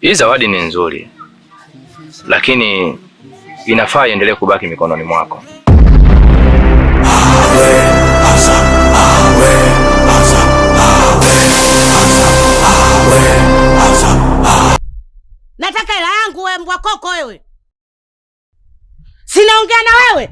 Hii zawadi ni nzuri, lakini inafaa iendelee kubaki mikononi mwako. Nataka hela yangu wewe mbwa koko wewe. Sinaongea na wewe.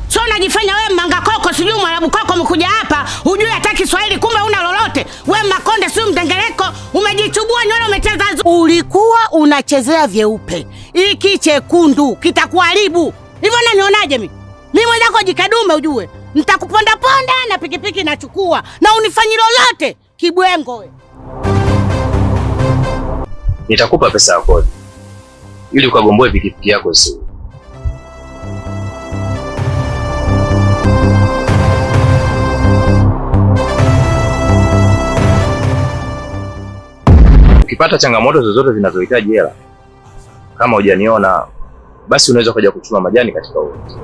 Sio unajifanya wewe manga koko sijui mwarabu koko mkuja hapa, hujui hata Kiswahili kumbe una lolote. Wewe Makonde sio mdengereko, umejichubua nywele umecheza. Ulikuwa unachezea vyeupe. Hiki chekundu kitakuharibu. Hivyo unanionaje mimi? Mimi mwenzako jikadume ujue. Nitakuponda ponda na pikipiki nachukua na unifanyi lolote kibwengo wewe. Nitakupa pesa ya kodi ili ukagomboe pikipiki yako isiwe. Ukipata changamoto zozote zinazohitaji hela, kama hujaniona basi unaweza kuja kuchuma majani katika uwanja.